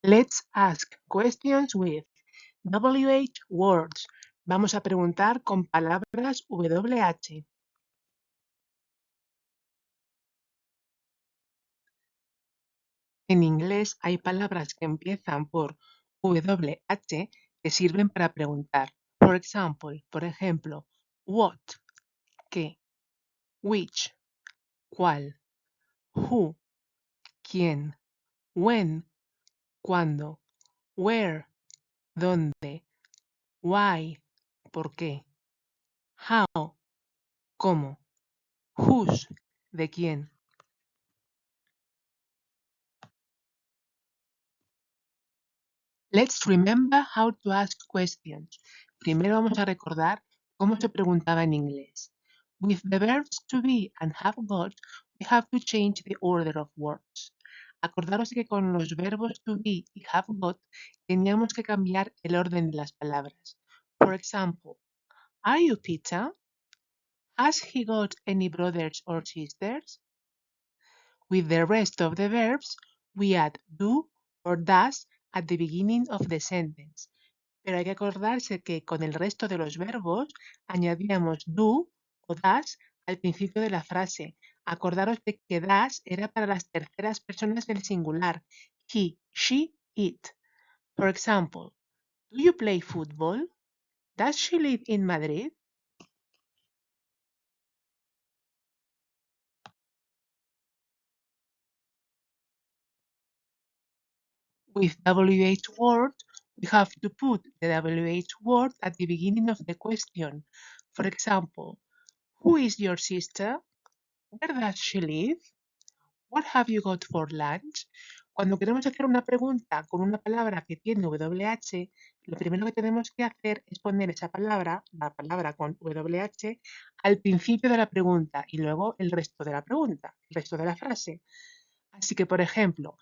Let's ask questions with WH words. Vamos a preguntar con palabras WH. En inglés hay palabras que empiezan por WH que sirven para preguntar. Por ejemplo, what, qué, which, cuál, who, quién, when, cuándo, where, dónde, why, por qué, how, cómo, whose, de quién. Let's remember how to ask questions. Primero vamos a recordar cómo se preguntaba en inglés. With the verbs to be and have got, we have to change the order of words. Acordaros que con los verbos to be y have got teníamos que cambiar el orden de las palabras. For example, are you Peter? Has he got any brothers or sisters? With the rest of the verbs, we add do or does at the beginning of the sentence. Pero hay que acordarse que con el resto de los verbos añadíamos do o das al principio de la frase. Acordaros de que das era para las terceras personas del singular. He, she, it. For example, do you play football? Does she live in Madrid? With WH word, we have to put the WH word at the beginning of the question. For example, who is your sister? Where does she live? What have you got for lunch? Cuando queremos hacer una pregunta con una palabra que tiene WH, lo primero que tenemos que hacer es poner esa palabra, la palabra con WH, al principio de la pregunta y luego el resto de la pregunta, el resto de la frase. Así que, por ejemplo,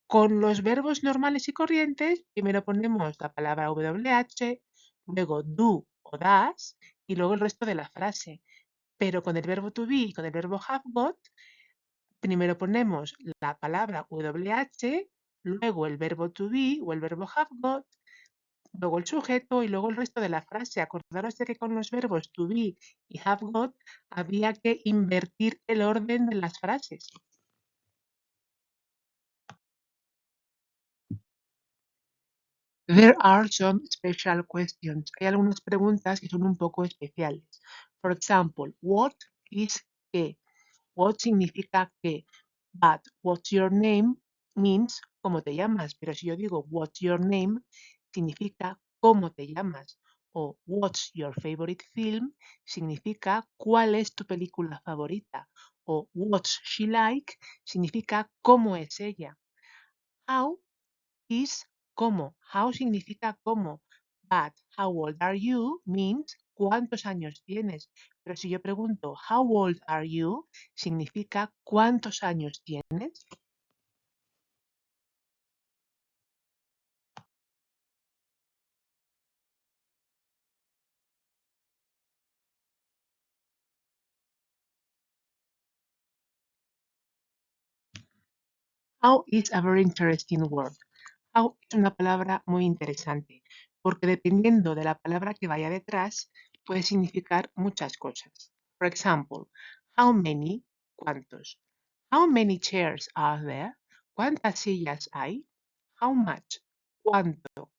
con los verbos normales y corrientes, primero ponemos la palabra WH, luego do o das y luego el resto de la frase. Pero con el verbo to be y con el verbo have got, primero ponemos la palabra WH, luego el verbo to be o el verbo have got, luego el sujeto y luego el resto de la frase. Acordaros de que con los verbos to be y have got había que invertir el orden de las frases. There are some special questions. Hay algunas preguntas que son un poco especiales. For example, what is qué? What significa qué? But what's your name means cómo te llamas. Pero si yo digo what's your name, significa cómo te llamas. O what's your favorite film significa cuál es tu película favorita. O what's she like significa cómo es ella. How is cómo. How significa cómo. But how old are you means cuántos años tienes. Pero si yo pregunto how old are you, significa cuántos años tienes. How is a very interesting word. How es una palabra muy interesante porque dependiendo de la palabra que vaya detrás puede significar muchas cosas. For example, how many, cuántos. How many chairs are there? ¿Cuántas sillas hay? How much, cuánto.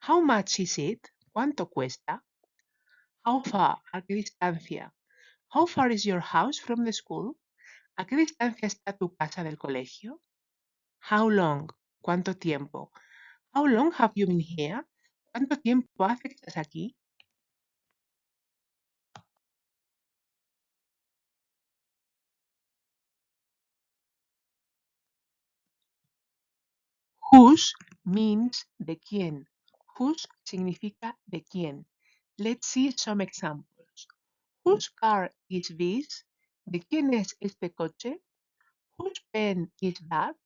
How much is it? ¿Cuánto cuesta? How far, a qué distancia. How far is your house from the school? ¿A qué distancia está tu casa del colegio? How long, ¿cuánto tiempo? How long have you been here? ¿Cuánto tiempo hace que estás aquí? Whose means de quién. Whose significa de quién. Let's see some examples. Whose car is this? ¿De quién es este coche? Whose pen is that?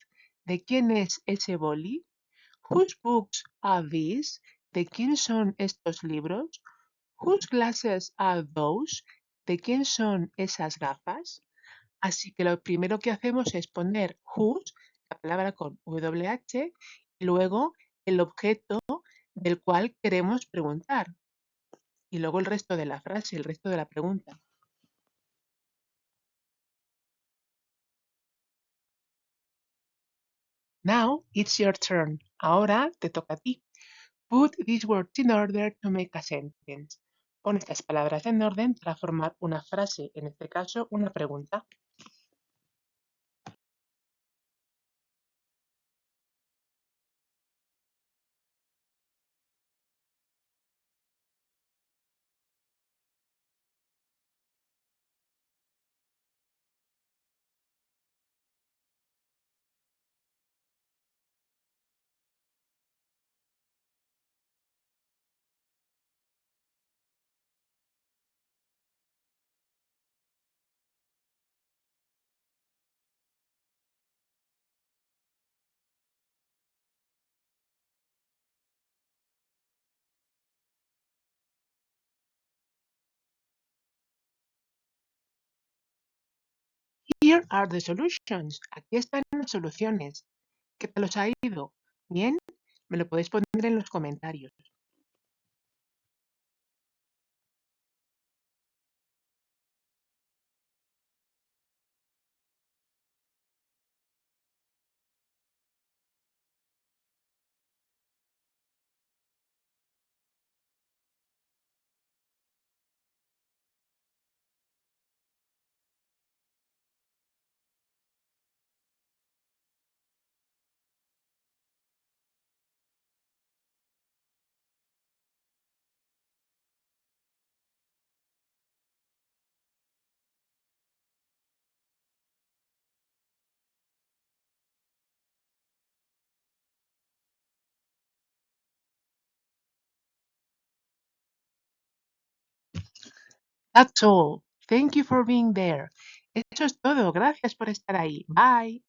¿De quién es ese boli? Whose books are these? ¿De quién son estos libros? Whose glasses are those? ¿De quién son esas gafas? Así que lo primero que hacemos es poner whose, la palabra con WH, y luego el objeto del cual queremos preguntar y luego el resto de la frase, el resto de la pregunta. Now it's your turn. Ahora te toca a ti. Put these words in order to make a sentence. Pon estas palabras en orden para formar una frase, en este caso una pregunta. Here are the solutions. Aquí están las soluciones. ¿Qué tal os ha ido? ¿Bien? Me lo podéis poner en los comentarios. That's all. Thank you for being there. Eso es todo. Gracias por estar ahí. Bye.